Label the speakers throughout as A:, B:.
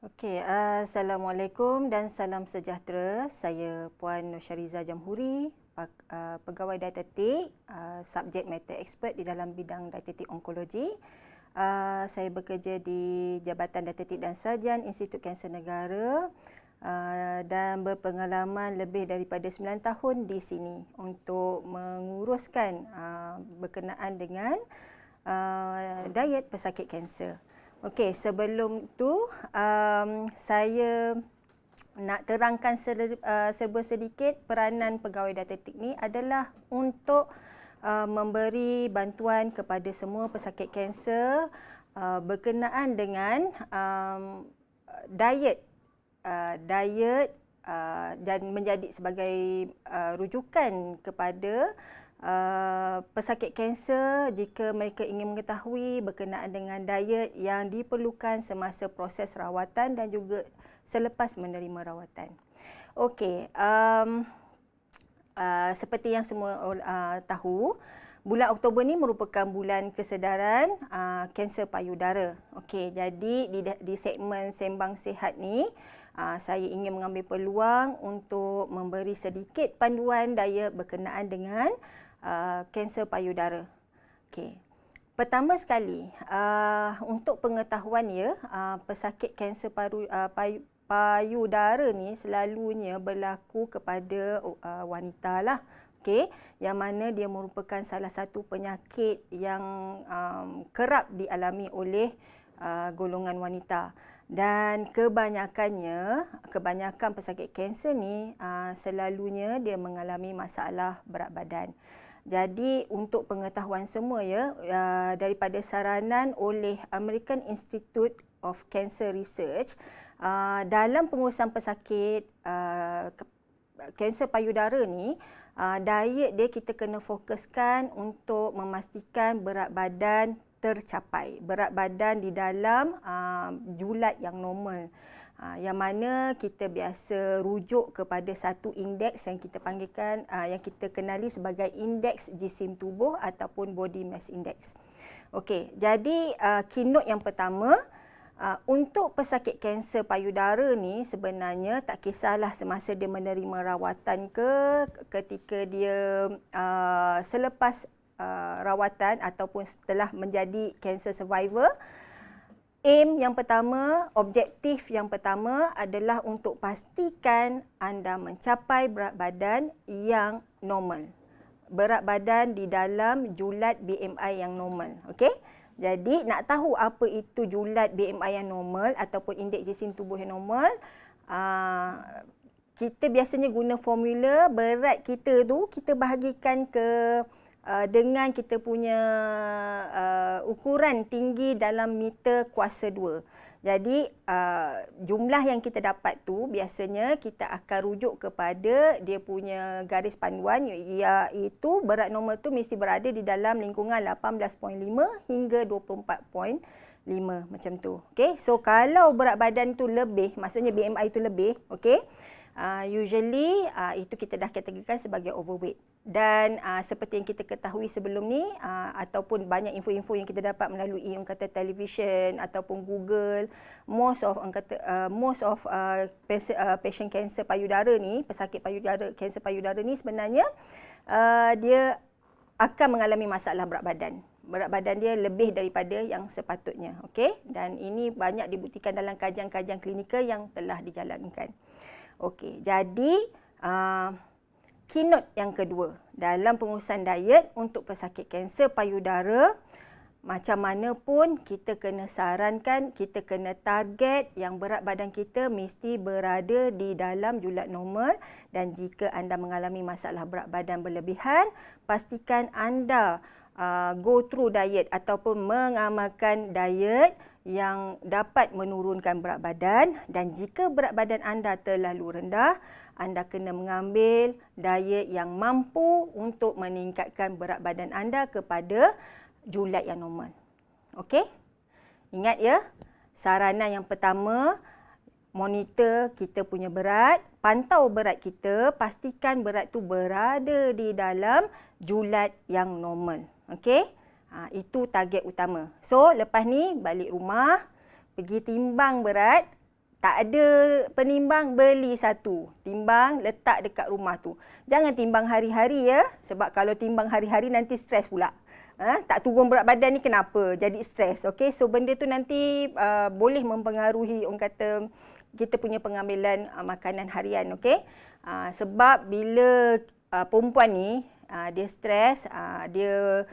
A: Okey, Assalamualaikum dan salam sejahtera. Saya Puan Nosyariza Jamhuri, pegawai dietetik, subjek matter expert di dalam bidang dietetik onkologi. Saya bekerja di Jabatan Dietetik dan Sarjan Institut Kanser Negara dan berpengalaman lebih daripada 9 tahun di sini untuk menguruskan berkenaan dengan diet pesakit kanser. Okey, sebelum tu saya nak terangkan serba sedikit peranan pegawai dietetik ni adalah untuk memberi bantuan kepada semua pesakit kanser berkenaan dengan diet dan menjadi sebagai rujukan kepada pesakit kanser jika mereka ingin mengetahui berkenaan dengan diet yang diperlukan semasa proses rawatan dan juga selepas menerima rawatan. Okey, seperti yang semua tahu, bulan Oktober ni merupakan bulan kesedaran kanser payudara. Okey, jadi di segmen Sembang Sihat ni, saya ingin mengambil peluang untuk memberi sedikit panduan diet berkenaan dengan kanser payudara. Okey. Pertama sekali, untuk pengetahuan ya, pesakit kanser payudara ni selalunya berlaku kepada wanita lah. Okey, yang mana dia merupakan salah satu penyakit yang kerap dialami oleh golongan wanita. Dan kebanyakan pesakit kanser ni selalunya dia mengalami masalah berat badan. Jadi untuk pengetahuan semua ya, daripada saranan oleh American Institute of Cancer Research, dalam pengurusan pesakit kanser payudara ni, diet dia kita kena fokuskan untuk memastikan berat badan tercapai. Berat badan di dalam julat yang normal. Yang mana kita biasa rujuk kepada satu indeks yang kita panggilkan, yang kita kenali sebagai indeks jisim tubuh ataupun body mass index. Okey, jadi keynote yang pertama, untuk pesakit kanser payudara ni sebenarnya tak kisahlah semasa dia menerima rawatan ke ketika dia selepas rawatan ataupun setelah menjadi cancer survivor. Aim yang pertama, objektif yang pertama adalah untuk pastikan anda mencapai berat badan yang normal. Berat badan di dalam julat BMI yang normal. Okey? Jadi nak tahu apa itu julat BMI yang normal ataupun indeks jisim tubuh yang normal, kita biasanya guna formula berat kita tu kita bahagikan ke dengan kita punya ukuran tinggi dalam meter kuasa 2. Jadi jumlah yang kita dapat tu biasanya kita akan rujuk kepada dia punya garis panduan, iaitu berat normal tu mesti berada di dalam lingkungan 18.5 hingga 24.5 macam tu. Okey, so kalau berat badan tu lebih, maksudnya BMI tu lebih, okey, usually itu kita dah kategorikan sebagai overweight. Dan seperti yang kita ketahui sebelum ni, ataupun banyak info-info yang kita dapat melalui kata televisyen ataupun Google, most of patient kanser payudara ni, pesakit payudara, kanser payudara ni sebenarnya dia akan mengalami masalah berat badan. Berat badan dia lebih daripada yang sepatutnya. Okey? Dan ini banyak dibuktikan dalam kajian-kajian klinikal yang telah dijalankan. Okey, jadi keynote yang kedua dalam pengurusan diet untuk pesakit kanser payudara, macam mana pun kita kena sarankan, kita kena target yang berat badan kita mesti berada di dalam julat normal. Dan jika anda mengalami masalah berat badan berlebihan, pastikan anda go through diet ataupun mengamalkan diet yang dapat menurunkan berat badan. Dan jika berat badan anda terlalu rendah, anda kena mengambil diet yang mampu untuk meningkatkan berat badan anda kepada julat yang normal. Okey? Ingat ya, saranan yang pertama, monitor kita punya berat, pantau berat kita, pastikan berat tu berada di dalam julat yang normal. Okey? Itu target utama. So, lepas ni balik rumah, pergi timbang berat, Tak ada penimbang, beli satu. Timbang, letak dekat rumah tu. Jangan timbang hari-hari ya. Sebab kalau timbang hari-hari nanti stres pula. Tak turun berat badan ni kenapa? Jadi stres. Okay? So benda tu nanti boleh mempengaruhi orang kata kita punya pengambilan makanan harian. Okay? Sebab bila perempuan ni dia stres, dia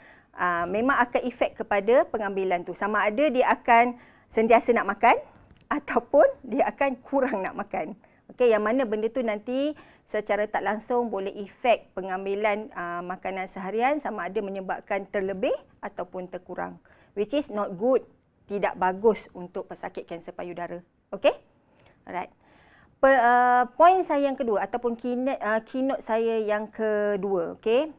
A: memang akan efek kepada pengambilan tu. Sama ada dia akan sentiasa nak makan ataupun dia akan kurang nak makan. Okey, yang mana benda tu nanti secara tak langsung boleh efek pengambilan makanan seharian, sama ada menyebabkan terlebih ataupun terkurang. Which is not good, tidak bagus untuk pesakit kanser payudara. Okey? Alright. Poin saya yang kedua ataupun keynote saya yang kedua, okey.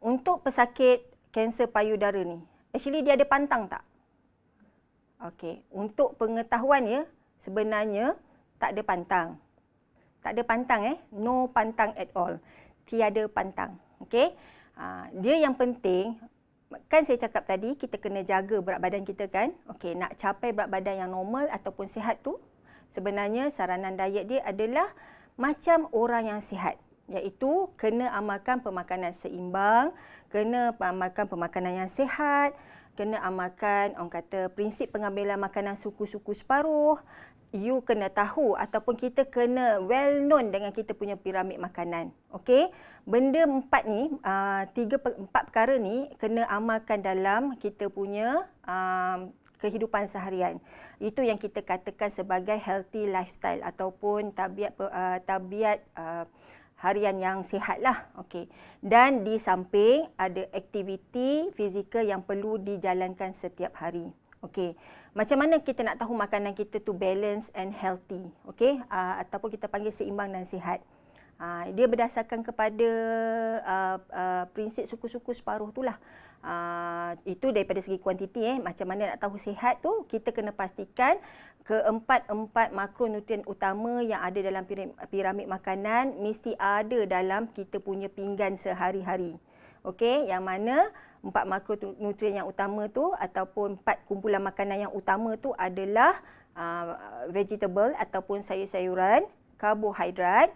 A: Untuk pesakit kanser payudara ni, actually dia ada pantang tak? Okey, untuk pengetahuan ya, sebenarnya tak ada pantang. Tak ada pantang no pantang at all. Tiada pantang. Okey. Dia yang penting, kan saya cakap tadi kita kena jaga berat badan kita kan? Okey, nak capai berat badan yang normal ataupun sihat tu, sebenarnya saranan diet dia adalah macam orang yang sihat. Iaitu kena amalkan pemakanan seimbang, kena amalkan pemakanan yang sihat, kena amalkan orang kata prinsip pengambilan makanan suku-suku separuh. You kena tahu ataupun kita kena well known dengan kita punya piramid makanan. Okey? Benda empat ni, empat perkara ni kena amalkan dalam kita punya kehidupan seharian. Itu yang kita katakan sebagai healthy lifestyle ataupun tabiat harian yang sihat lah. Okey. Dan di samping ada aktiviti fizikal yang perlu dijalankan setiap hari. Okey. Macam mana kita nak tahu makanan kita tu balance and healthy? Okey. Ataupun kita panggil seimbang dan sihat. Dia berdasarkan kepada prinsip suku-suku separuh tu lah. Itu daripada segi kuantiti. Macam mana nak tahu sihat tu, kita kena pastikan keempat makronutrien utama yang ada dalam piramid makanan mesti ada dalam kita punya pinggan sehari-hari. Okey, yang mana 4 makronutrien yang utama tu ataupun 4 kumpulan makanan yang utama tu adalah vegetable ataupun sayur-sayuran, karbohidrat,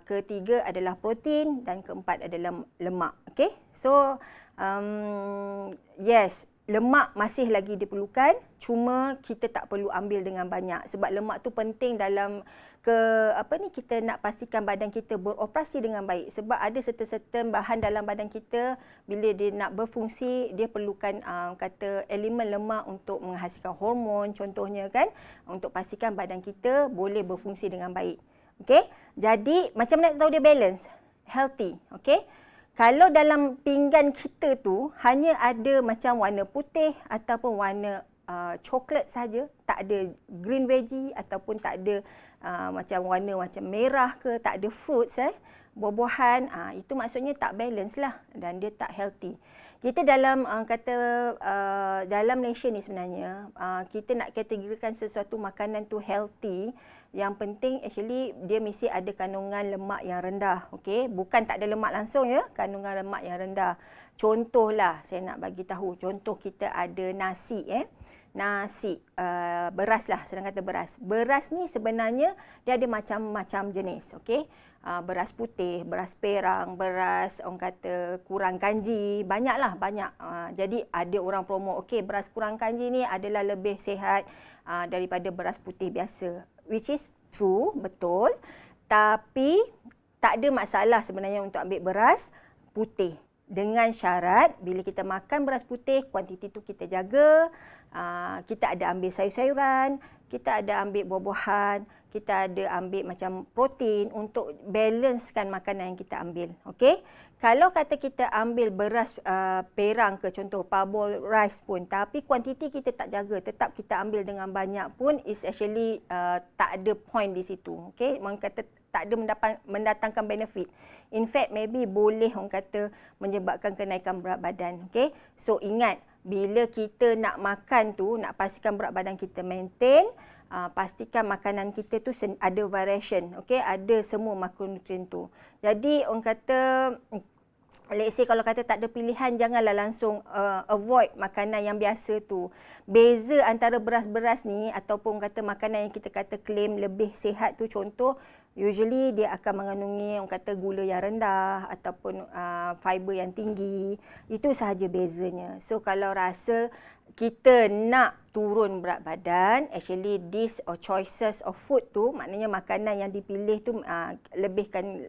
A: ketiga adalah protein dan keempat adalah lemak. Okey, so yes, lemak masih lagi diperlukan, cuma kita tak perlu ambil dengan banyak sebab lemak tu penting dalam kita nak pastikan badan kita beroperasi dengan baik, sebab ada certain bahan dalam badan kita bila dia nak berfungsi dia perlukan elemen lemak untuk menghasilkan hormon contohnya kan, untuk pastikan badan kita boleh berfungsi dengan baik. Okey, jadi macam mana tahu dia balance, healthy. Okey, kalau dalam pinggan kita tu hanya ada macam warna putih ataupun warna coklat saja, tak ada green veggie ataupun tak ada macam warna macam merah ke, tak ada fruits buah-buahan, itu maksudnya tak balance lah dan dia tak healthy. Kita dalam dalam Malaysia ni sebenarnya kita nak kategorikan sesuatu makanan tu healthy, yang penting actually dia mesti ada kandungan lemak yang rendah. Okey, bukan tak ada lemak langsung ya, kandungan lemak yang rendah. Contohlah saya nak bagi tahu, contoh kita ada nasi nasi, beras lah, senang kata beras. Beras ni sebenarnya dia ada macam-macam jenis, okey. Beras putih, beras perang, beras orang kata kurang kanji, banyak. Jadi ada orang promo, okey beras kurang kanji ni adalah lebih sihat daripada beras putih biasa. Which is true, betul. Tapi tak ada masalah sebenarnya untuk ambil beras putih. Dengan syarat bila kita makan beras putih, kuantiti tu kita jaga. Kita ada ambil sayur-sayuran, kita ada ambil buah-buahan, kita ada ambil macam protein untuk balancekan makanan yang kita ambil. Okey? Kalau kata kita ambil beras perang ke contoh parboiled rice pun, tapi kuantiti kita tak jaga, tetap kita ambil dengan banyak pun, is actually tak ada point di situ. Okey? Orang kata tak ada mendatangkan benefit. In fact, maybe boleh orang kata menyebabkan kenaikan berat badan. Okey? So ingat, bila kita nak makan tu, nak pastikan berat badan kita maintain, pastikan makanan kita tu ada variation. Okey? Ada semua makronutrien tu. Jadi orang kata let's say kalau kata tak ada pilihan, janganlah langsung avoid makanan yang biasa tu. Beza antara beras-beras ni ataupun kata makanan yang kita kata claim lebih sihat tu, contoh usually dia akan mengandungi orang kata gula yang rendah ataupun fiber yang tinggi. Itu sahaja bezanya. So kalau rasa kita nak turun berat badan, actually this or choices of food tu, maknanya makanan yang dipilih tu lebihkan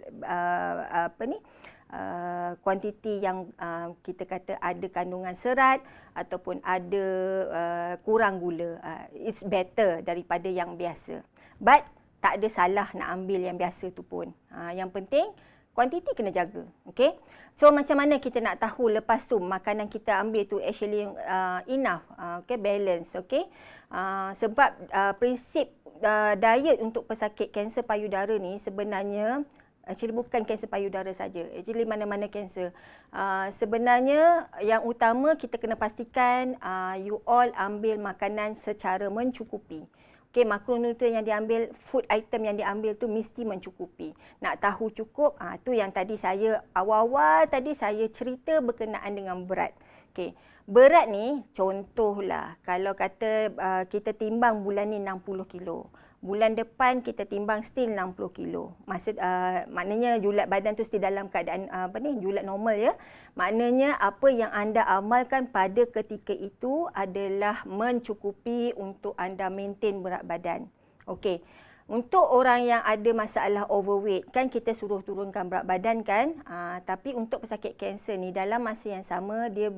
A: kuantiti yang kita kata ada kandungan serat ataupun ada kurang gula. It's better daripada yang biasa. But tak ada salah nak ambil yang biasa tu pun. Yang penting kuantiti kena jaga. Okay? So macam mana kita nak tahu lepas tu makanan kita ambil tu actually enough, okay, balance, okay? Sebab prinsip diet untuk pesakit kanser payudara ni sebenarnya actually bukan kanser payudara saja. Actually mana-mana kanser. Sebenarnya yang utama kita kena pastikan you all ambil makanan secara mencukupi. Okay, makronutrien yang diambil, food item yang diambil tu mesti mencukupi. Nak tahu cukup, tu yang tadi saya awal-awal tadi saya cerita berkenaan dengan berat. Okay. Berat ni contohlah kalau kata kita timbang bulan ni 60 kilo. Bulan depan kita timbang still 60 kilo. Maknanya julat badan tu still dalam keadaan julat normal ya. Maknanya apa yang anda amalkan pada ketika itu adalah mencukupi untuk anda maintain berat badan. Okey. Untuk orang yang ada masalah overweight, kan kita suruh turunkan berat badan kan? Tapi untuk pesakit kanser ni dalam masa yang sama dia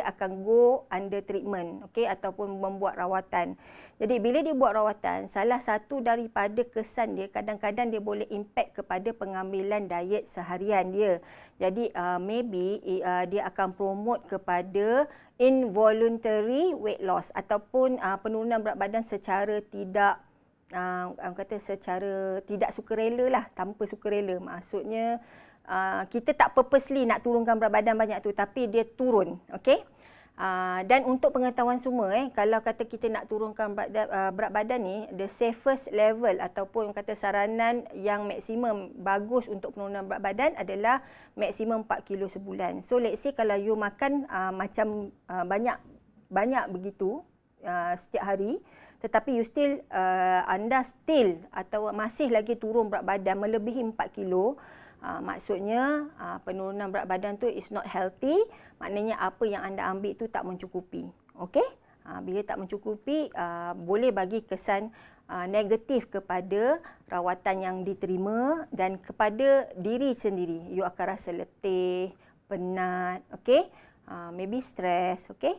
A: akan go under treatment, okey, ataupun membuat rawatan. Jadi bila dia buat rawatan, salah satu daripada kesan dia kadang-kadang dia boleh impact kepada pengambilan diet seharian dia. Jadi maybe dia akan promote kepada involuntary weight loss ataupun penurunan berat badan secara tidak secara tidak sukarela lah, tanpa sukarela. Maksudnya kita tak purposely nak turunkan berat badan banyak tu, tapi dia turun, okey. Dan untuk pengetahuan semua, kalau kata kita nak turunkan berat badan ni, the safest level ataupun kata saranan yang maksimum bagus untuk penurunan berat badan adalah maksimum 4 kilo sebulan. So let's say kalau you makan macam banyak begitu setiap hari, tetapi you still anda still atau masih lagi turun berat badan melebihi 4 kilo, maksudnya penurunan berat badan tu is not healthy. Maknanya apa yang anda ambil tu tak mencukupi. Okey? Bila tak mencukupi, boleh bagi kesan negatif kepada rawatan yang diterima dan kepada diri sendiri. You akan rasa letih, penat, okey? Maybe stress, okey?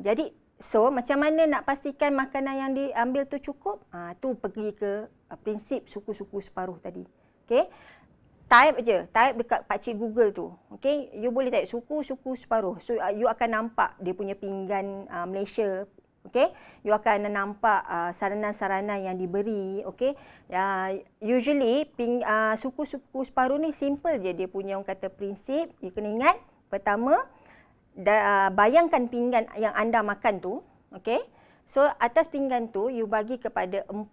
A: Jadi so, macam mana nak pastikan makanan yang diambil tu cukup? Tu pergi ke prinsip suku-suku separuh tadi. Okey? Type dekat pakcik Google tu. Okey? You boleh type suku-suku separuh. So, you akan nampak dia punya pinggan Malaysia. Okey? You akan nampak saranan-saranan yang diberi. Okey? Usually, suku-suku separuh ni simple je dia punya orang kata prinsip. You kena ingat, pertama, bayangkan pinggan yang anda makan tu, okey? So atas pinggan tu you bagi kepada 4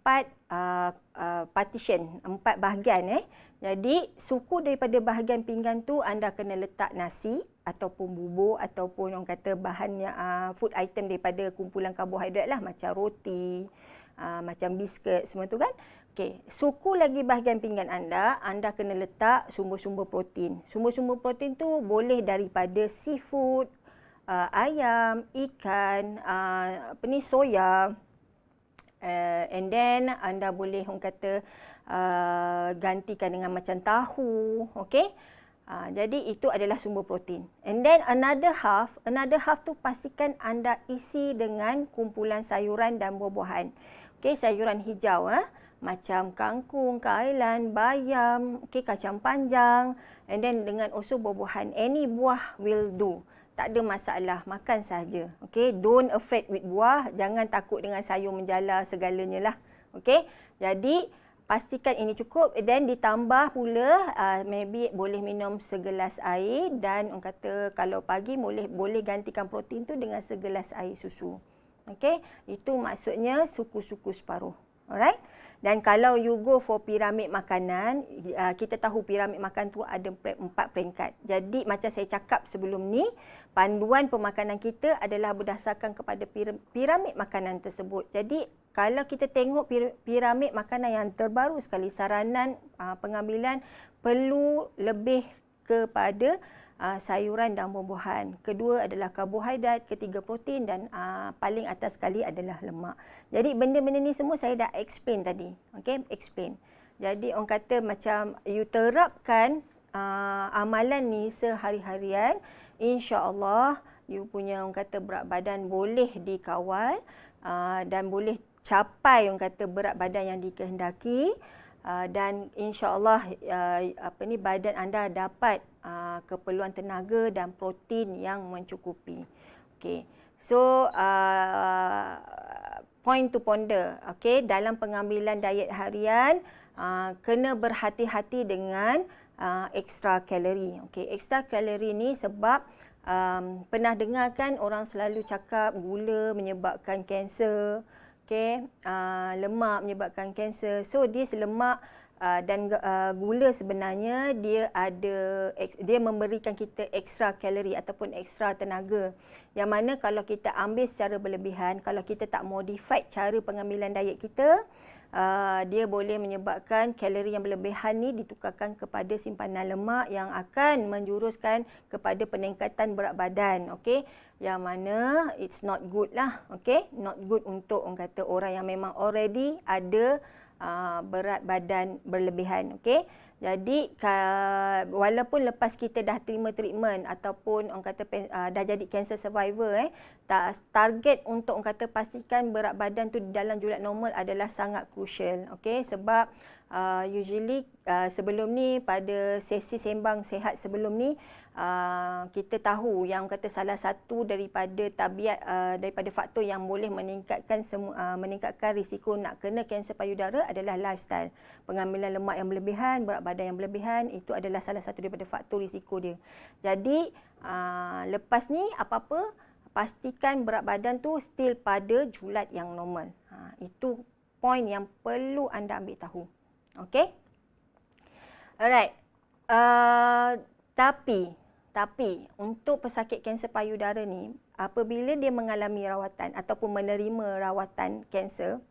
A: partition, 4 bahagian. Jadi suku daripada bahagian pinggan tu anda kena letak nasi ataupun bubur ataupun orang kata bahannya food item daripada kumpulan karbohidrat lah, macam roti, macam biskuit, semua tu kan. Okey, suku lagi bahagian pinggan anda kena letak sumber-sumber protein. Sumber-sumber protein tu boleh daripada seafood, ayam, ikan, soya. And then anda boleh orang kata gantikan dengan macam tahu, okey? Jadi itu adalah sumber protein. And then another half tu pastikan anda isi dengan kumpulan sayuran dan buah-buahan. Okey, sayuran hijau macam kangkung, kailan, bayam, okey, kacang panjang, and then dengan also buah-buahan. Any buah will do. Tak ada masalah, makan saja. Okey, don't afraid with buah, jangan takut dengan sayur menjala segalanya lah. Okey, jadi pastikan ini cukup, dan ditambah pula maybe boleh minum segelas air, dan orang kata kalau pagi boleh gantikan protein tu dengan segelas air susu. Okey, itu maksudnya suku-suku separuh. Alright? Dan kalau you go for piramid makanan, kita tahu piramid makan tu ada 4 peringkat. Jadi macam saya cakap sebelum ni, panduan pemakanan kita adalah berdasarkan kepada piramid makanan tersebut. Jadi kalau kita tengok piramid makanan yang terbaru sekali, saranan pengambilan perlu lebih kepada sayuran dan buah-buahan. Kedua adalah karbohidrat, ketiga protein dan paling atas sekali adalah lemak. Jadi benda-benda ni semua saya dah explain tadi. Okey, explain. Jadi orang kata macam you terapkan amalan ni sehari-harian, insya-Allah you punya orang kata berat badan boleh dikawal dan boleh capai orang kata berat badan yang dikehendaki. Dan insya-Allah badan anda dapat keperluan tenaga dan protein yang mencukupi. Okey. So point to ponder, okey, dalam pengambilan diet harian kena berhati-hati dengan extra kalori. Okey, extra kalori ni sebab pernah dengar kan orang selalu cakap gula menyebabkan kanser. Okey, lemak menyebabkan kanser. So this lemak dan gula sebenarnya dia memberikan kita ekstra kalori ataupun ekstra tenaga. Yang mana kalau kita ambil secara berlebihan, kalau kita tak modify cara pengambilan diet kita, dia boleh menyebabkan kalori yang berlebihan ni ditukarkan kepada simpanan lemak yang akan menjuruskan kepada peningkatan berat badan. Okey, yang mana it's not good lah. Okey, not good untuk orang kata orang yang memang already ada berat badan berlebihan. Okey, jadi walaupun lepas kita dah terima treatment ataupun orang kata dah jadi cancer survivor, target untuk orang kata pastikan berat badan tu dalam julat normal adalah sangat crucial. Okey, sebab usually sebelum ni pada sesi sembang sihat sebelum ni kita tahu yang kata salah satu daripada tabiat daripada faktor yang boleh meningkatkan risiko nak kena kanser payudara adalah lifestyle. Pengambilan lemak yang berlebihan, berat badan yang berlebihan, itu adalah salah satu daripada faktor risiko dia. Jadi lepas ni apa-apa pastikan berat badan tu still pada julat yang normal. Itu poin yang perlu anda ambil tahu. Okey? Alright. Tapi untuk pesakit kanser payudara ni, apabila dia mengalami rawatan ataupun menerima rawatan kanser,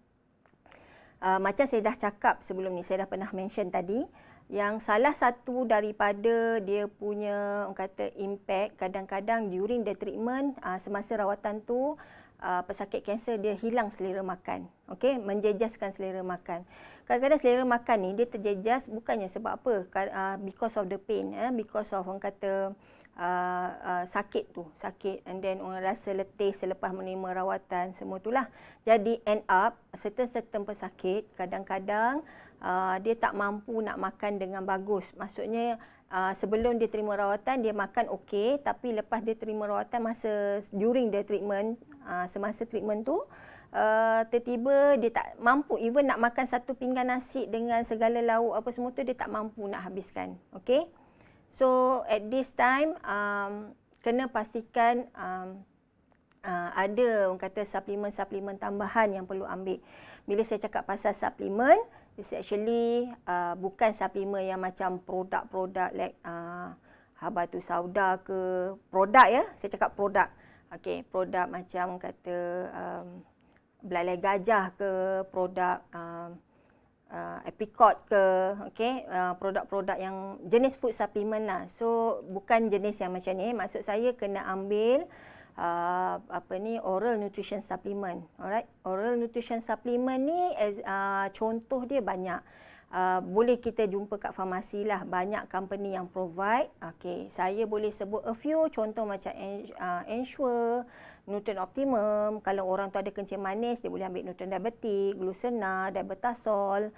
A: macam saya dah cakap sebelum ni, saya dah pernah mention tadi, yang salah satu daripada dia punya orang kata impact, kadang-kadang during the treatment, semasa rawatan tu, pesakit kanser dia hilang selera makan. Okey, menjejaskan selera makan. Kadang-kadang selera makan ni dia terjejas bukannya sebab apa? Because of the pain, because of orang kata sakit and then orang rasa letih selepas menerima rawatan, semua itulah. Jadi end up certain pesakit kadang-kadang dia tak mampu nak makan dengan bagus. Maksudnya sebelum dia terima rawatan dia makan okey, tapi lepas dia terima rawatan during the treatment, semasa treatment tu tiba-tiba dia tak mampu even nak makan satu pinggan nasi dengan segala lauk apa semua tu, dia tak mampu nak habiskan. Okey, so at this time kena pastikan ada orang kata suplemen tambahan yang perlu ambil. Bila saya cakap pasal suplemen, it's actually bukan suplemen yang macam produk-produk like Habatus Sauda ke, produk ya, saya cakap produk. Okey, produk macam kata belalai gajah ke, produk apricot ke, okey, produk-produk yang jenis food supplement lah. So bukan jenis yang macam ni. Maksud saya kena ambil oral nutrition supplement. Alright, oral nutrition supplement ni contoh dia banyak. Boleh kita jumpa kat farmasi lah, banyak company yang provide. Okey, saya boleh sebut a few contoh macam Ensure, Nutrien Optimum. Kalau orang tu ada kencing manis, dia boleh ambil Nutrien Diabetik, Glucena, Diabetasol,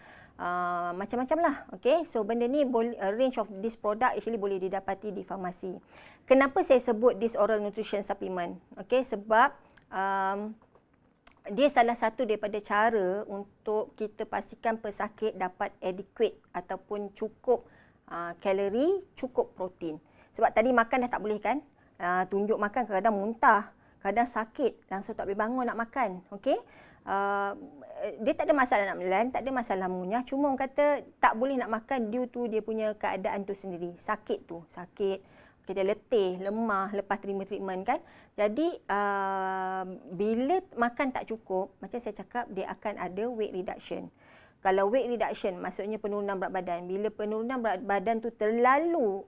A: macam-macam lah. Okay, so benda ni range of this product actually boleh didapati di farmasi. Kenapa saya sebut this oral nutrition supplement? Okay, sebab dia salah satu daripada cara untuk kita pastikan pesakit dapat adequate ataupun cukup kalori, cukup protein. Sebab tadi makan dah tak boleh kan? Tunjuk makan kadang-kadang muntah, kadang sakit, langsung tak boleh bangun nak makan. Okey? dia tak ada masalah nak menelan, tak ada masalah mengunyah, cuma orang kata tak boleh nak makan due to dia punya keadaan tu sendiri. Sakit, kita letih, lemah lepas terima treatment kan. Jadi bila makan tak cukup, macam saya cakap, dia akan ada weight reduction. Kalau weight reduction maksudnya penurunan berat badan. Bila penurunan berat badan tu terlalu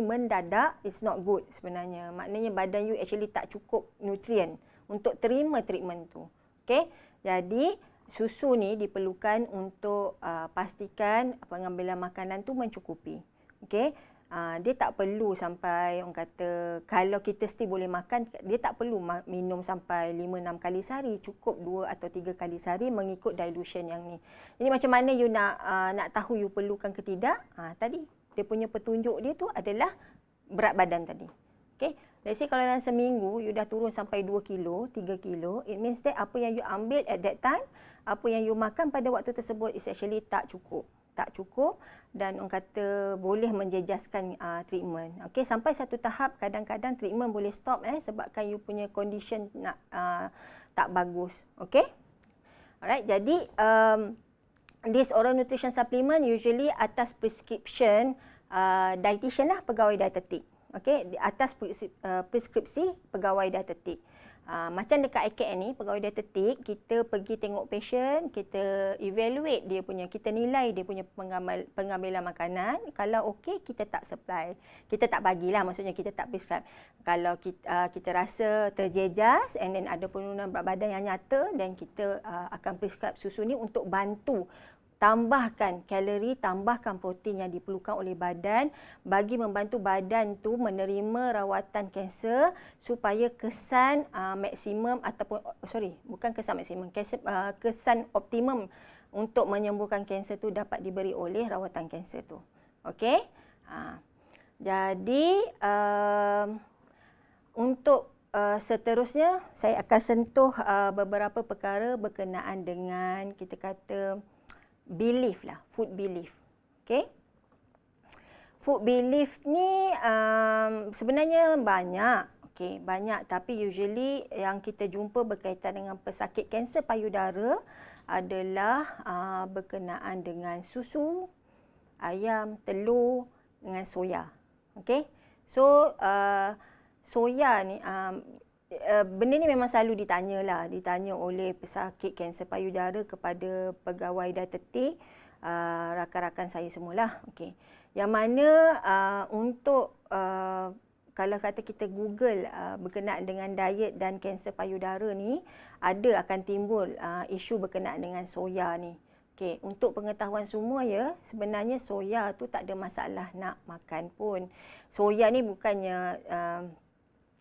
A: mendadak, it's not good sebenarnya. Maknanya badan you actually tak cukup nutrien untuk terima treatment tu. Okey. Jadi susu ni diperlukan untuk pastikan pengambilan makanan tu mencukupi. Okey. Dia tak perlu sampai orang kata kalau kita still boleh makan, dia tak perlu minum sampai 5-6 kali sehari, cukup 2 atau 3 kali sehari mengikut dilution yang ni. Jadi macam mana you nak tahu you perlukan ke tidak? Tadi dia punya petunjuk dia tu adalah berat badan tadi. Okey. Let's say kalau dalam seminggu you dah turun sampai 2 kilo, 3 kilo, it means that apa yang you ambil at that time, apa yang you makan pada waktu tersebut is actually tak cukup dan orang kata boleh menjejaskan treatment. Okey, sampai satu tahap kadang-kadang treatment boleh stop sebabkan you punya condition tak bagus. Okey? Alright, jadi this oral nutrition supplement usually atas prescription dietitian lah, pegawai dietetik. Okey, atas preskripsi pegawai dietetik. Macam dekat IKN ni, pegawai dietetik, kita pergi tengok patient, kita evaluate dia punya, kita nilai dia punya pengambilan makanan. Kalau okey, kita tak supply. Kita tak bagilah, maksudnya kita tak prescribe. Kalau kita rasa terjejas and then ada penurunan berat badan yang nyata, dan kita akan prescribe susu ni untuk bantu tambahkan kalori, tambahkan protein yang diperlukan oleh badan bagi membantu badan tu menerima rawatan kanser supaya kesan maksimum ataupun bukan kesan maksimum, kesan optimum untuk menyembuhkan kanser tu dapat diberi oleh rawatan kanser tu. Okey? Jadi untuk seterusnya saya akan sentuh beberapa perkara berkenaan dengan kita kata belief lah, food belief. Okay? Food belief ni sebenarnya banyak. Okay, banyak, tapi usually yang kita jumpa berkaitan dengan pesakit kanser payudara adalah berkenaan dengan susu, ayam, telur dengan soya. Okay? So, soya ni benda ni memang selalu ditanya oleh pesakit kanser payudara kepada pegawai dietetik, rakan-rakan saya semualah. Okey. Yang mana untuk kalau kata kita Google berkenaan dengan diet dan kanser payudara ni, akan timbul isu berkenaan dengan soya ni. Okey, untuk pengetahuan semua ya, sebenarnya soya tu tak ada masalah nak makan pun. Soya ni bukannya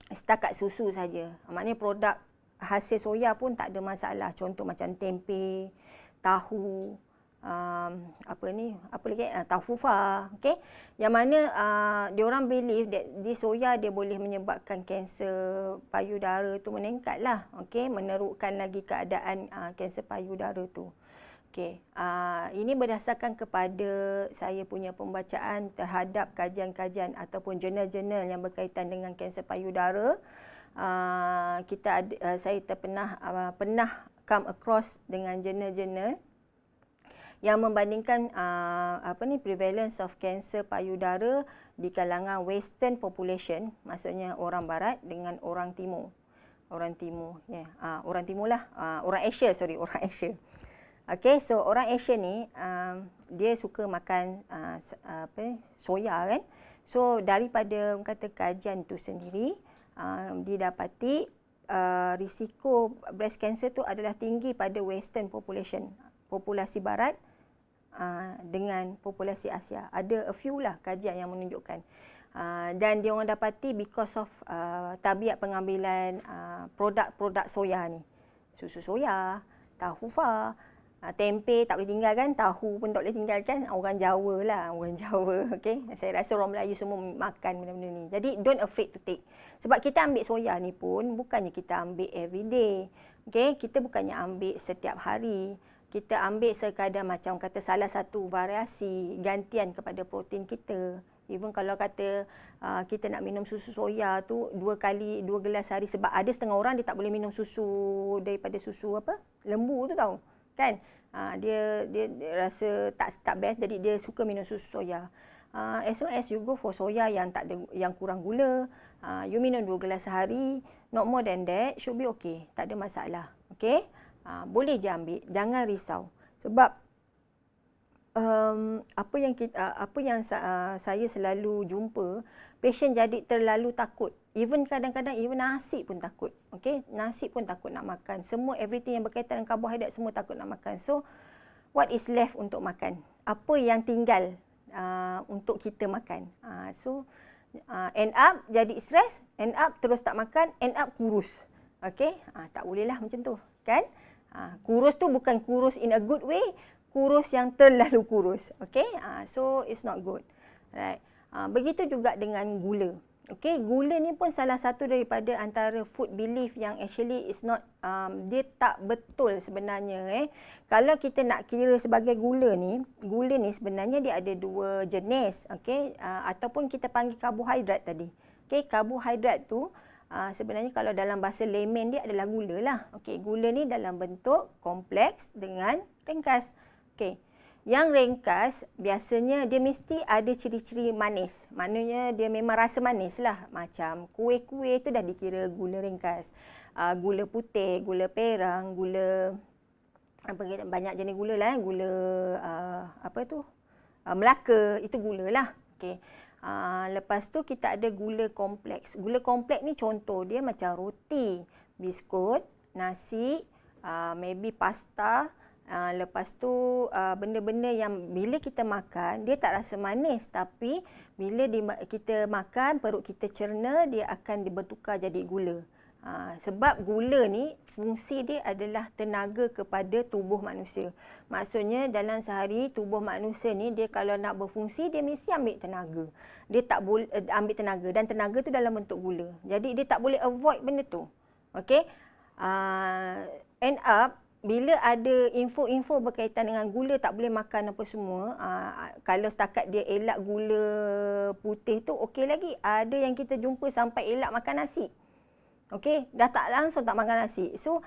A: setakat susu saja. Maknanya produk hasil soya pun tak ada masalah. Contoh macam tempe, tahu, tahu fufa, okey. Yang mana diorang believe that di soya dia boleh menyebabkan kanser payudara tu meningkatlah, okey, menerukkan lagi keadaan kanser payudara tu. Okey, ini berdasarkan kepada saya punya pembacaan terhadap kajian-kajian ataupun jurnal-jurnal yang berkaitan dengan kanser payudara. Saya pernah come across dengan jurnal-jurnal yang membandingkan prevalence of cancer payudara di kalangan western population, maksudnya orang barat dengan orang timur. Orang timur lah, orang Asia. Okey, so orang Asia ni dia suka makan soya kan. So daripada kata kajian tu sendiri didapati risiko breast cancer tu adalah tinggi pada western population, populasi barat dengan populasi Asia. Ada a few lah kajian yang menunjukkan. Dan dia orang dapati because of tabiat pengambilan produk-produk soya ni. Susu soya, tahu fa, tempe tak boleh tinggalkan, tahu pun tak boleh tinggalkan. Orang Jawa lah, orang Jawa. Okay? Saya rasa orang Melayu semua makan benda-benda ni. Jadi don't afraid to take. Sebab kita ambil soya ni pun bukannya kita ambil everyday. Okay? Kita bukannya ambil setiap hari. Kita ambil sekadar macam kata salah satu variasi gantian kepada protein kita. Even kalau kata kita nak minum susu soya tu 2 gelas sehari, sebab ada setengah orang dia tak boleh minum susu daripada susu lembu tu tahu. Kan? Dia rasa tak best, jadi dia suka minum susu soya. As long as you go for soya yang tak ada, yang kurang gula, you minum 2 gelas sehari, not more than that, should be okay. Tak ada masalah. Okay? Boleh je ambil, jangan risau. Sebab apa yang saya selalu jumpa, pasien jadi terlalu takut. Even kadang-kadang nasi pun takut. Okay? Nasi pun takut nak makan. Semua everything yang berkaitan dengan karbohidrat semua takut nak makan. So, what is left untuk makan? Apa yang tinggal untuk kita makan? End up jadi stres, end up terus tak makan, end up kurus. Okay? Tak bolehlah macam tu. Kan? Kurus tu bukan kurus in a good way, kurus yang terlalu kurus. Okay? So, it's not good. Right. Begitu juga dengan gula. Okay? Gula ni pun salah satu daripada antara food belief yang actually is not, dia tak betul sebenarnya. Kalau kita nak kira sebagai gula ni sebenarnya dia ada 2 jenis. Okay? Ataupun kita panggil karbohidrat tadi. Okay? Karbohidrat tu sebenarnya kalau dalam bahasa layman dia adalah gula lah. Okay? Gula ni dalam bentuk kompleks dengan ringkas. Okay. Yang ringkas biasanya dia mesti ada ciri-ciri manis. Maknanya dia memang rasa manis lah. Macam kuih-kuih tu dah dikira gula ringkas. Gula putih, gula perang, gula banyak jenis gula lah. Gula Melaka, itu gula lah. Okay. Lepas tu kita ada gula kompleks. Gula kompleks ni contoh dia macam roti, biskut, nasi, maybe pasta. Lepas tu benda-benda yang bila kita makan dia tak rasa manis, tapi bila kita makan perut kita cerna, dia akan bertukar jadi gula. Sebab gula ni fungsi dia adalah tenaga kepada tubuh manusia. Maksudnya dalam sehari tubuh manusia ni dia kalau nak berfungsi dia mesti ambil tenaga. Dia tak boleh ambil tenaga, dan tenaga tu dalam bentuk gula. Jadi dia tak boleh avoid benda tu. Okey? End up bila ada info-info berkaitan dengan gula tak boleh makan apa semua, kalau setakat dia elak gula putih tu okey lagi. Ada yang kita jumpa sampai elak makan nasi. Okey, dah tak langsung tak makan nasi. So,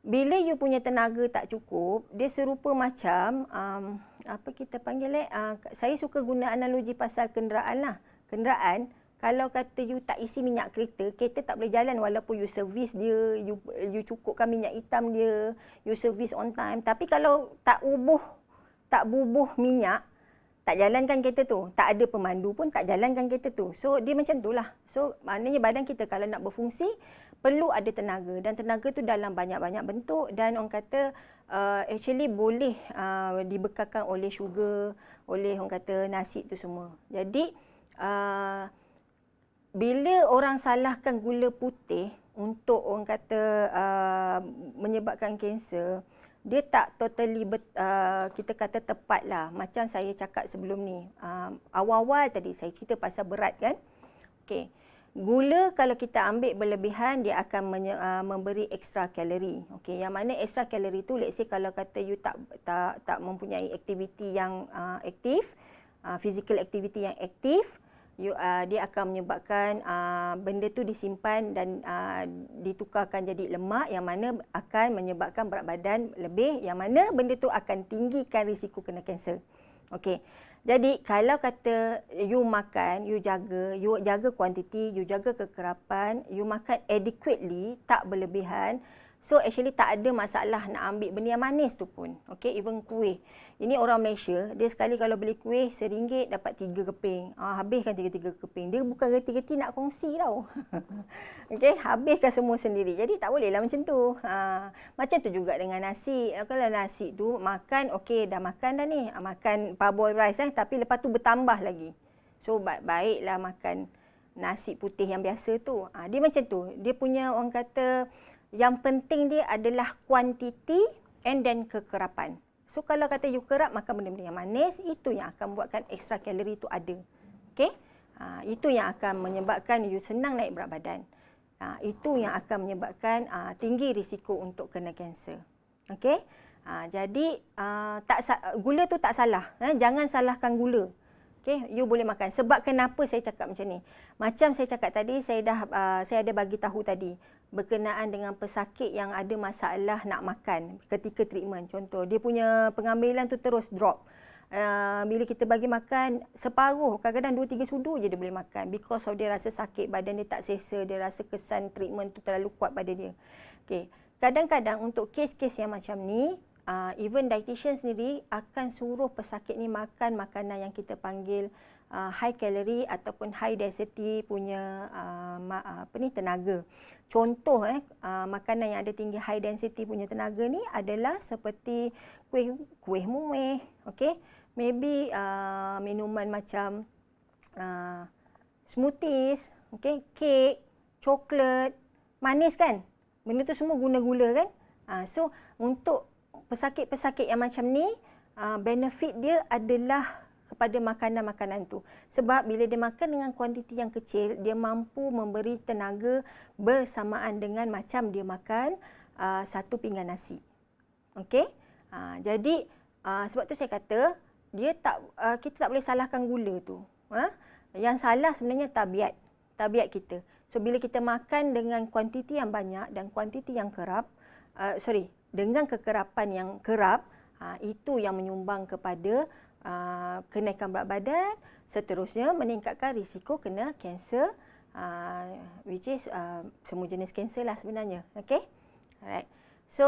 A: bila you punya tenaga tak cukup, dia serupa macam apa kita panggil saya suka guna analogi pasal kenderaan lah. Kenderaan, kalau kata you tak isi minyak kereta, kereta tak boleh jalan walaupun you servis dia, you cukupkan minyak hitam dia, you servis on time. Tapi kalau tak bubuh minyak, tak jalankan kereta tu. Tak ada pemandu pun tak jalankan kereta tu. So, dia macam tu lah. So, maknanya badan kita kalau nak berfungsi, perlu ada tenaga. Dan tenaga tu dalam banyak-banyak bentuk. Dan orang kata, actually boleh dibekalkan oleh sugar, oleh orang kata nasi tu semua. Jadi, bila orang salahkan gula putih untuk orang kata menyebabkan kanser, dia tak totally kita kata tepat lah. Macam saya cakap sebelum ni. Awal-awal tadi saya cerita pasal berat kan. Okay. Gula kalau kita ambil berlebihan, dia akan memberi extra kalori. Okay. Yang mana extra kalori tu, let's say kalau kata you tak mempunyai aktiviti yang aktif, physical activity yang aktif, dia akan menyebabkan benda tu disimpan dan ditukarkan jadi lemak, yang mana akan menyebabkan berat badan lebih, yang mana benda tu akan tinggikan risiko kena kanser. Okey. Jadi kalau kata you makan, you jaga kuantiti, you jaga kekerapan, you makan adequately, tak berlebihan. So actually tak ada masalah nak ambil benda yang manis tu pun. Okay, even kuih. Ini orang Malaysia, dia sekali kalau beli kuih RM1 dapat 3 keping. Habiskan 3 keping. Dia bukan reti-reti nak kongsi tau. Okay, habiskan semua sendiri. Jadi tak boleh lah macam tu. Macam tu juga dengan nasi. Kalau nasi tu makan, okay dah makan dah ni. Makan parboiled rice tapi lepas tu bertambah lagi. So baiklah makan nasi putih yang biasa tu. Dia macam tu. Dia punya orang kata, yang penting dia adalah kuantiti and then kekerapan. So kalau kata you kerap makan benda-benda yang manis, itu yang akan buatkan extra kalori tu ada. Okay? Itu yang akan menyebabkan you senang naik berat badan. Itu yang akan menyebabkan tinggi risiko untuk kena kanser. Okay? Jadi gula tu tak salah. Jangan salahkan gula. Okey, you boleh makan. Sebab kenapa saya cakap macam ni? Macam saya cakap tadi, saya ada bagi tahu tadi berkenaan dengan pesakit yang ada masalah nak makan ketika treatment. Contoh, dia punya pengambilan tu terus drop. Bila kita bagi makan separuh, kadang-kadang 2-3 sudu je dia boleh makan because of dia rasa sakit, badan dia tak selesa, dia rasa kesan treatment tu terlalu kuat pada dia. Okey, kadang-kadang untuk kes-kes yang macam ni, even dietitian sendiri akan suruh pesakit ni makan makanan yang kita panggil high calorie ataupun high density punya tenaga. Contoh makanan yang ada tinggi high density punya tenaga ni adalah seperti kuih muih, okey. Maybe minuman macam smoothies, okey, kek, coklat, manis kan? Benda tu semua gula-gula kan? So untuk pesakit-pesakit yang macam ni, benefit dia adalah kepada makanan-makanan tu. Sebab bila dia makan dengan kuantiti yang kecil, dia mampu memberi tenaga bersamaan dengan macam dia makan satu pinggan nasi. Okey? Jadi sebab tu saya kata kita tak boleh salahkan gula tu. Yang salah sebenarnya tabiat kita. So bila kita makan dengan kuantiti yang banyak dan kuantiti yang kerap, dengan kekerapan yang kerap, itu yang menyumbang kepada kenaikan berat badan, seterusnya meningkatkan risiko kena kanser, which is semua jenis kanser lah sebenarnya. Okay? Alright. So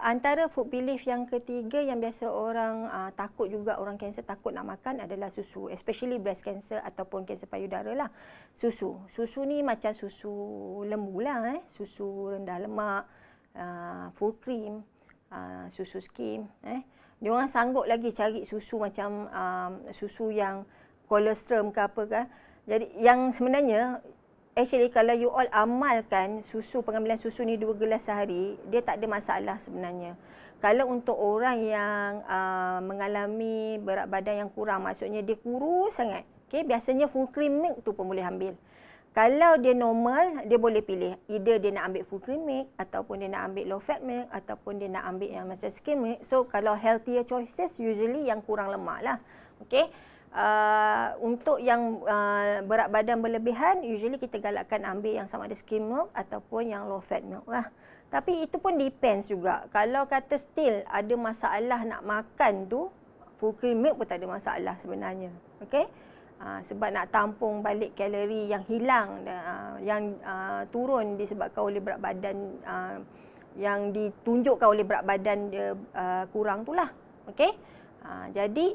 A: antara food belief yang ketiga yang biasa orang takut juga, orang kanser takut nak makan adalah susu, especially breast cancer ataupun kanser payudara lah. Susu ni macam susu lembu lah, susu rendah lemak, full cream, susu skim. Dia orang sanggup lagi cari susu macam susu yang kolesterol ke apa kan. Jadi yang sebenarnya actually kalau you all amalkan pengambilan susu ni 2 gelas sehari, dia tak ada masalah sebenarnya. Kalau untuk orang yang mengalami berat badan yang kurang, maksudnya dia kurus sangat, okay, biasanya full cream milk tu pun boleh ambil. Kalau dia normal, dia boleh pilih. Either dia nak ambil full cream milk, ataupun dia nak ambil low fat milk, ataupun dia nak ambil yang macam skim milk. So, kalau healthier choices, usually yang kurang lemak lah. Okay? Untuk yang berat badan berlebihan, usually kita galakkan ambil yang sama ada skim milk ataupun yang low fat milk lah. Tapi itu pun depends juga. Kalau kata still ada masalah nak makan tu, full cream milk pun tak ada masalah sebenarnya. Okay? Sebab nak tampung balik kalori yang hilang, yang turun disebabkan oleh berat badan, yang ditunjukkan oleh berat badan dia kurang tu lah. Okay? Jadi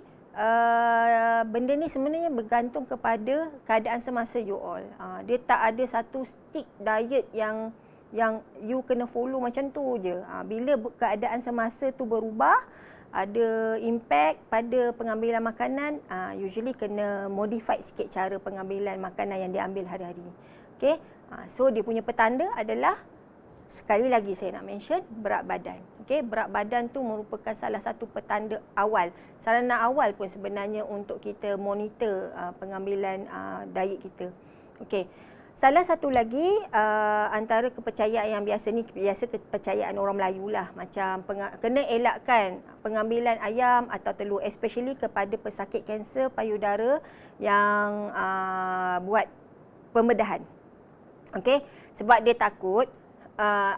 A: benda ni sebenarnya bergantung kepada keadaan semasa you all. Dia tak ada satu stick diet yang you kena follow macam tu je. Bila keadaan semasa tu berubah, ada impact pada pengambilan makanan, usually kena modify sikit cara pengambilan makanan yang diambil hari-hari. Okay? So dia punya petanda adalah, sekali lagi saya nak mention, berat badan. Okay? Berat badan tu merupakan salah satu petanda awal, sarana awal pun sebenarnya untuk kita monitor pengambilan diet kita. Okay. Salah satu lagi antara kepercayaan yang biasa kepercayaan orang Melayu lah, macam kena elakkan pengambilan ayam atau telur, especially kepada pesakit kanser payudara yang buat pembedahan. Okey, sebab dia takut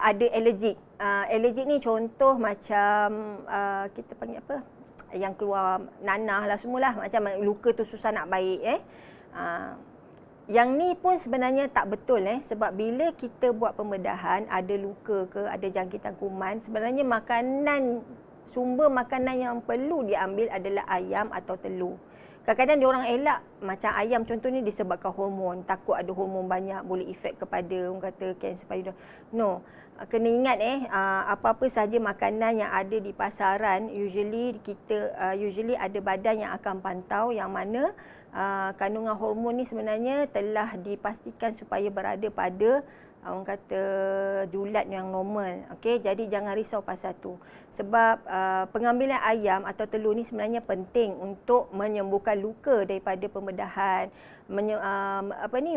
A: ada alergik. Alergik ni contoh macam kita panggil apa? Yang keluar nanah lah semualah, macam luka tu susah nak baik Yang ni pun sebenarnya tak betul sebab bila kita buat pembedahan, ada luka ke, ada jangkitan kuman, sebenarnya sumber makanan yang perlu diambil adalah ayam atau telur. Kadang-kadang diorang elak macam ayam contohnya disebabkan hormon, takut ada hormon banyak boleh efek kepada orang kata kanser payudara. No, kena ingat apa-apa sahaja makanan yang ada di pasaran, usually ada badan yang akan pantau yang mana kandungan hormon ni sebenarnya telah dipastikan supaya berada pada orang kata julat yang normal. Okey, jadi jangan risau pasal tu. Sebab pengambilan ayam atau telur ni sebenarnya penting untuk menyembuhkan luka daripada pembedahan,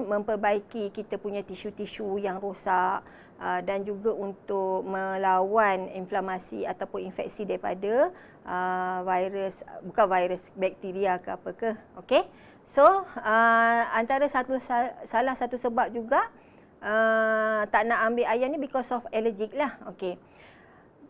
A: memperbaiki kita punya tisu-tisu yang rosak, dan juga untuk melawan inflamasi ataupun infeksi daripada bakteria ke apa ke. Okey. So, antara salah satu sebab juga tak nak ambil ayam ni because of allergic lah. Okey.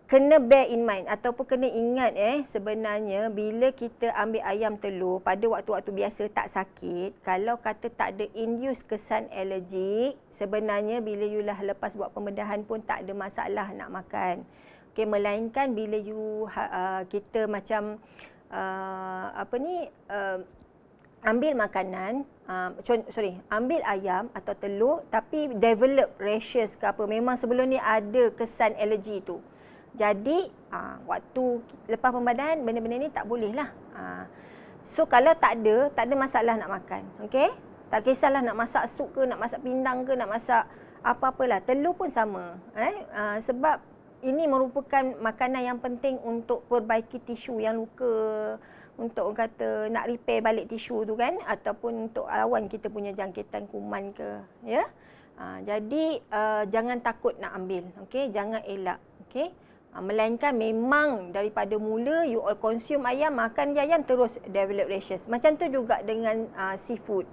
A: Kena bear in mind ataupun kena ingat sebenarnya bila kita ambil ayam telur pada waktu-waktu biasa tak sakit, kalau kata tak ada induce kesan allergic, sebenarnya bila you lah lepas buat pembedahan pun tak ada masalah nak makan. Okey, melainkan bila kita macam ambil makanan, ambil ayam atau telur tapi develop rashes ke apa, memang sebelum ni ada kesan alergi tu. Jadi waktu lepas pembedahan benda-benda ni tak boleh lah. So kalau tak ada masalah nak makan. Okey? Tak kisahlah nak masak sup ke, nak masak pindang ke, nak masak apa-apalah. Telur pun sama. Sebab ini merupakan makanan yang penting untuk perbaiki tisu yang luka, untuk orang kata nak repair balik tisu tu kan, ataupun untuk lawan kita punya jangkitan kuman ke, ya. Jadi jangan takut nak ambil, okey, jangan elak, okey. Melainkan memang daripada mula you all consume ayam, makan je ayam terus develop rashes. Macam tu juga dengan seafood,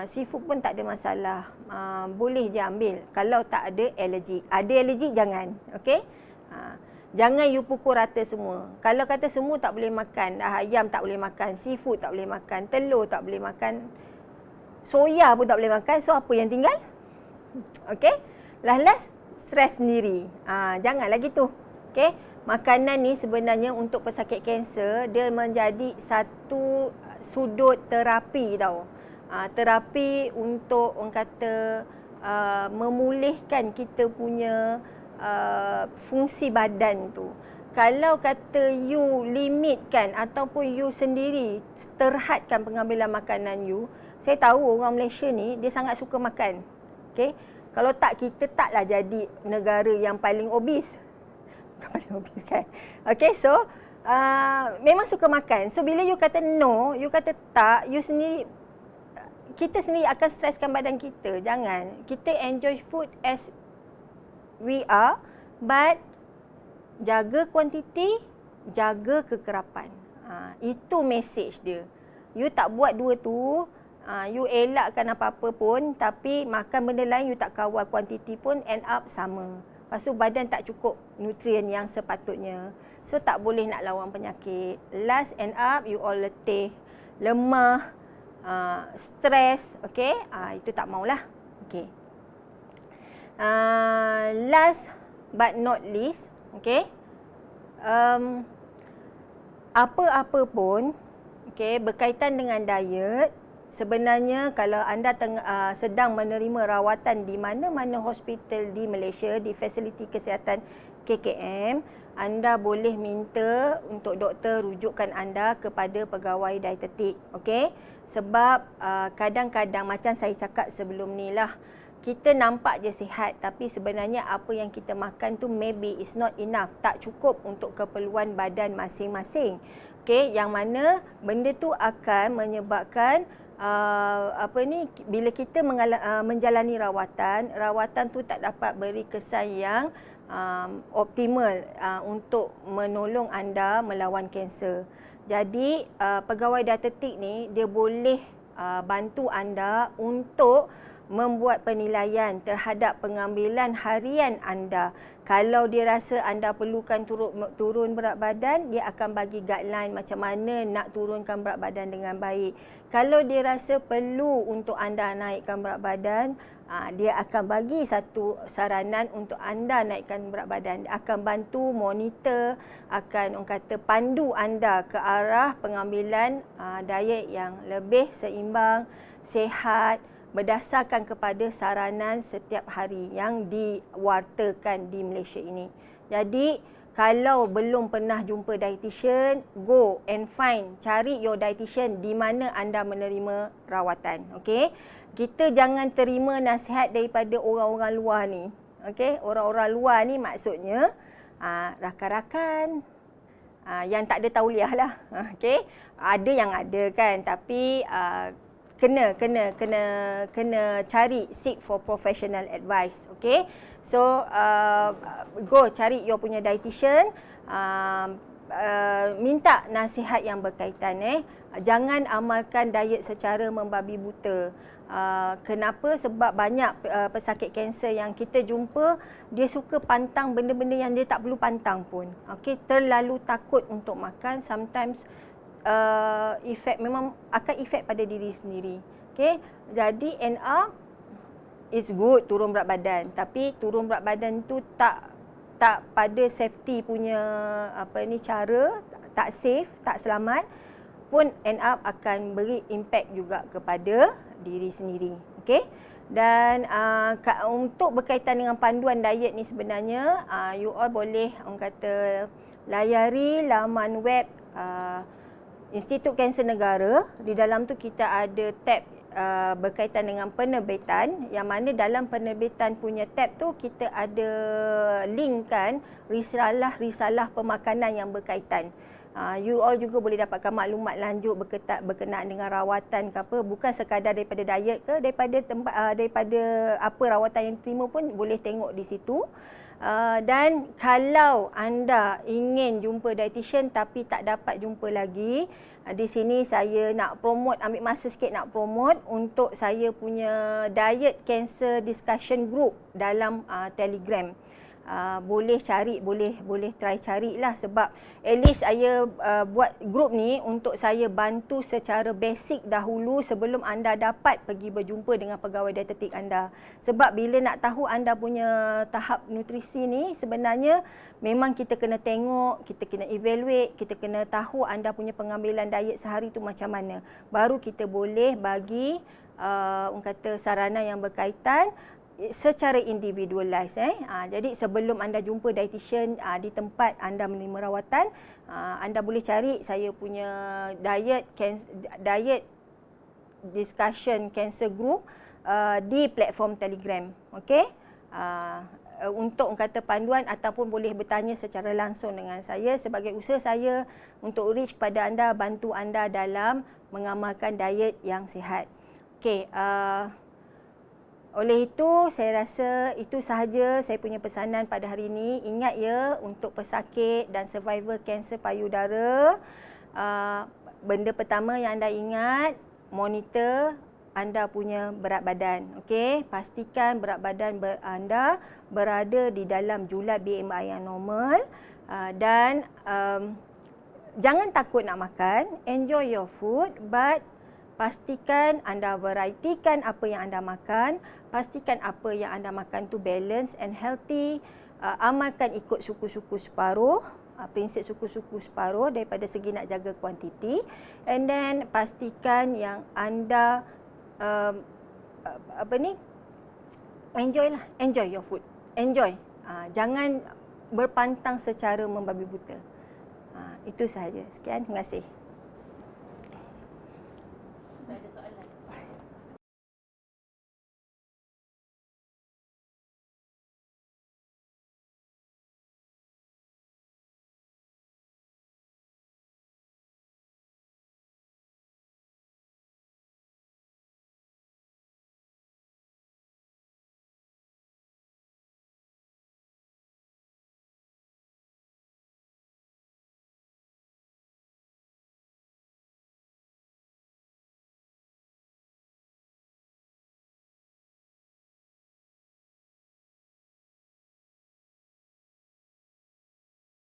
A: seafood pun tak ada masalah. Boleh je ambil kalau tak ada alergi. Ada alergi jangan, okey. Jangan you pukul rata semua. Kalau kata semua tak boleh makan, ayam tak boleh makan, seafood tak boleh makan, telur tak boleh makan, soya pun tak boleh makan, so apa yang tinggal? Okey? Last stres sendiri. Janganlah gitu. Okey? Makanan ni sebenarnya untuk pesakit kanser, dia menjadi satu sudut terapi tau. Terapi untuk orang kata memulihkan kita punya fungsi badan tu. Kalau kata you limitkan ataupun you sendiri terhadkan pengambilan makanan you, saya tahu orang Malaysia ni dia sangat suka makan. Okey? Kalau tak, kita taklah jadi negara yang paling obes. Bukan paling obes kan. Okey, so memang suka makan. So bila you kata no, you kata tak, you sendiri, kita sendiri akan streskan badan kita. Jangan. Kita enjoy food as we are, but jaga kuantiti, jaga kekerapan. Itu message dia. You tak buat dua tu, you elakkan apa-apa pun, tapi makan benda lain you tak kawal kuantiti pun, end up sama. Lepas tu badan tak cukup nutrien yang sepatutnya. So tak boleh nak lawan penyakit. Last end up you all letih, lemah, stres, okey? Itu tak maulah. Okey. Last but not least, okey, apa-apa pun, okey, berkaitan dengan diet, sebenarnya kalau anda sedang menerima rawatan di mana-mana hospital di Malaysia, di fasiliti kesihatan KKM, anda boleh minta untuk doktor rujukkan anda kepada pegawai dietetik, okey? Sebab kadang-kadang macam saya cakap sebelum ni lah, kita nampak je sihat, tapi sebenarnya apa yang kita makan tu maybe is not enough, tak cukup untuk keperluan badan masing-masing. Okey, yang mana benda tu akan menyebabkan bila kita menjalani rawatan tu tak dapat beri kesan yang optimal untuk menolong anda melawan kanser. Jadi pegawai dietetik ni dia boleh bantu anda untuk membuat penilaian terhadap pengambilan harian anda. Kalau dia rasa anda perlukan turun berat badan, dia akan bagi guideline macam mana nak turunkan berat badan dengan baik. Kalau dia rasa perlu untuk anda naikkan berat badan, dia akan bagi satu saranan untuk anda naikkan berat badan. Dia akan bantu monitor, akan orang kata pandu anda ke arah pengambilan diet yang lebih seimbang, sihat, berdasarkan kepada saranan setiap hari yang diwartakan di Malaysia ini. Jadi, kalau belum pernah jumpa dietitian, go and find, cari your dietitian di mana anda menerima rawatan. Okey? kita jangan terima nasihat daripada orang-orang luar ni. Okey, orang-orang luar ni maksudnya rakan-rakan yang tak ada tauliah lah. Okey, ada yang ada kan, tapi kena cari, seek for professional advice. Okey, so go cari your punya dietitian, minta nasihat yang berkaitan. Jangan amalkan diet secara membabi buta. Kenapa? Sebab banyak pesakit kanser yang kita jumpa, dia suka pantang benda-benda yang dia tak perlu pantang pun. Okey, terlalu takut untuk makan, sometimes memang akan efek pada diri sendiri. Okey, jadi end up it's good turun berat badan, tapi turun berat badan tu tak pada safety punya cara, tak safe, tak selamat pun end up akan beri impact juga kepada diri sendiri. Okey. Dan untuk berkaitan dengan panduan diet ni sebenarnya you all boleh layari laman web Institut Kanser Negara. Di dalam tu kita ada tab berkaitan dengan penerbitan, yang mana dalam penerbitan punya tab tu kita ada link kan risalah pemakanan yang berkaitan. You all juga boleh dapatkan maklumat lanjut berkenaan dengan rawatan ke apa, bukan sekadar daripada diet ke, daripada apa rawatan yang terima pun boleh tengok di situ. Dan kalau anda ingin jumpa dietitian tapi tak dapat jumpa lagi, di sini saya nak promote, ambil masa sikit nak promote untuk saya punya diet cancer discussion group dalam Telegram. Boleh cari, boleh try carilah, sebab at least saya buat grup ni untuk saya bantu secara basic dahulu sebelum anda dapat pergi berjumpa dengan pegawai dietetik anda. Sebab bila nak tahu anda punya tahap nutrisi ni, sebenarnya memang kita kena tengok, kita kena evaluate, kita kena tahu anda punya pengambilan diet sehari tu macam mana. Baru kita boleh bagi sarana yang berkaitan secara individualized. Jadi sebelum anda jumpa dietitian di tempat anda menerima rawatan, anda boleh cari saya punya diet discussion cancer group di platform Telegram. Okey, untuk panduan ataupun boleh bertanya secara langsung dengan saya. Sebagai usaha saya untuk reach kepada anda, bantu anda dalam mengamalkan diet yang sihat. Okey, oleh itu, saya rasa itu sahaja saya punya pesanan pada hari ini. Ingat ya, untuk pesakit dan survivor kanser payudara, benda pertama yang anda ingat, monitor anda punya berat badan. Okey, pastikan berat badan anda berada di dalam julat BMI yang normal, dan jangan takut nak makan, enjoy your food, but pastikan anda varietykan apa yang anda makan, pastikan apa yang anda makan tu balance and healthy. Amalkan ikut suku-suku separuh, prinsip suku-suku separuh daripada segi nak jaga kuantiti, and then pastikan yang anda enjoy your food, jangan berpantang secara membabi buta. Itu sahaja. Sekian, terima kasih.